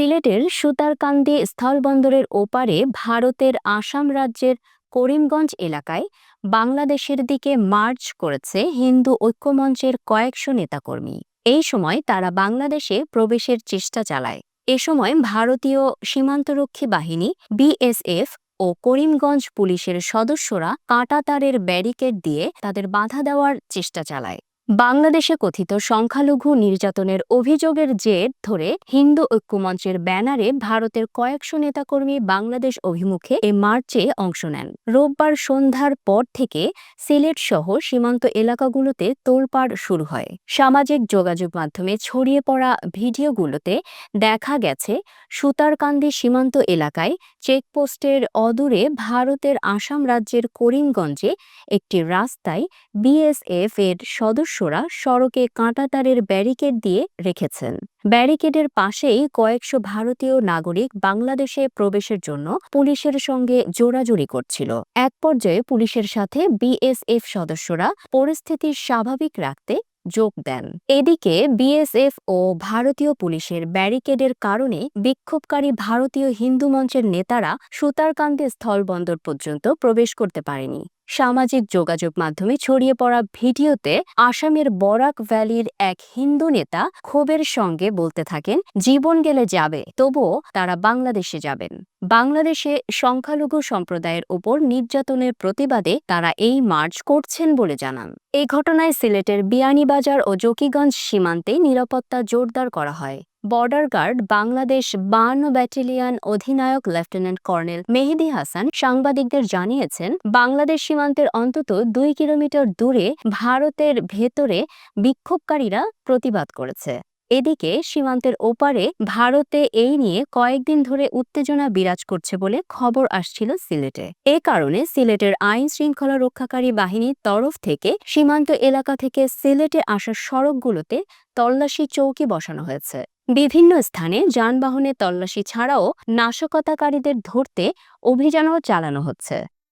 সিলেটের সুতারকান্দি স্থলবন্দরের ওপারে ভারতের আসাম রাজ্যের করিমগঞ্জ এলাকায় বাংলাদেশের দিকে মার্চ করেছে হিন্দু ঐক্যমঞ্চের কয়েকশো নেতাকর্মী। এই সময় তারা বাংলাদেশে প্রবেশের চেষ্টা চালায়। এ সময় ভারতীয় সীমান্তরক্ষী বাহিনী বিএসএফ ও করিমগঞ্জ পুলিশের সদস্যরা কাঁটাতারের ব্যারিকেড দিয়ে তাদের বাধা দেওয়ার চেষ্টা চালায়। বাংলাদেশে কথিত সংখ্যালঘু নির্যাতনের অভিযোগের জের ধরে হিন্দু ঐক্যমঞ্চের ব্যানারে ভারতের কয়েকশো নেতাকর্মী বাংলাদেশ অভিমুখে এ মার্চে অংশ নেন। রোববার সন্ধ্যার পর থেকে সিলেট সহ সীমান্ত এলাকাগুলোতে তোলপাড় শুরু হয়। সামাজিক যোগাযোগ মাধ্যমে ছড়িয়ে পড়া ভিডিওগুলোতে দেখা গেছে সুতারকান্দি সীমান্ত এলাকায় চেকপোস্টের অদূরে ভারতের আসাম রাজ্যের করিমগঞ্জে একটি রাস্তায় বিএসএফ এর সদস্যরা সড়কে কাঁটাতারের ব্যারিকেড দিয়ে রেখেছেন। ব্যারিকেডের পাশেই কয়েকশো ভারতীয় নাগরিক বাংলাদেশে প্রবেশের জন্য পুলিশের সঙ্গে জোরাজুরি করছিল। এক পর্যায়ে পুলিশের সাথে বিএসএফ সদস্যরা পরিস্থিতি স্বাভাবিক রাখতে যোগ দেন। এদিকে বিএসএফ ও ভারতীয় পুলিশের ব্যারিকেডের কারণে বিক্ষোভকারী ভারতীয় হিন্দু মঞ্চের নেতারা সুতারকান্দি স্থলবন্দর পর্যন্ত প্রবেশ করতে পারেনি। সামাজিক যোগাযোগ মাধ্যমে ছড়িয়ে পড়া ভিডিওতে আসামের বরাক ভ্যালির এক হিন্দু নেতা ক্ষোভের সঙ্গে বলতে থাকেন, জীবন গেলে যাবে, তবুও তারা বাংলাদেশে যাবেন। বাংলাদেশে সংখ্যালঘু সম্প্রদায়ের উপর নির্যাতনের প্রতিবাদে তারা এই মার্চ করছেন বলে জানান। এই ঘটনায় সিলেটের বিয়ানীবাজার ও জকিগঞ্জ সীমান্তে নিরাপত্তা জোরদার করা হয়। বর্ডার গার্ড বাংলাদেশ 52 ব্যাটালিয়ন অধিনায়ক লেফটেন্যান্ট কর্নেল মেহেদী হাসান সাংবাদিকদের জানিয়েছেন, বাংলাদেশ সীমান্তের অন্তত 2 কিলোমিটার দূরে ভারতের ভেতরে বিক্ষোভকারীরা প্রতিবাদ করেছে। এদিকে সীমান্তের ওপারে ভারতে এই নিয়ে কয়েকদিন ধরে উত্তেজনা বিরাজ করছে বলে খবর আসছিল সিলেটে। এ কারণে সিলেটের আইন শৃঙ্খলা রক্ষাকারী বাহিনীর তরফ থেকে সীমান্ত এলাকা থেকে সিলেটে আসার সড়কগুলোতে তল্লাশি চৌকি বসানো হয়েছে। বিভিন্ন স্থানে যানবাহনে তল্লাশি ছাড়াও নাশকতাকারীদের ধরতে অভিযানও চালানো হচ্ছে।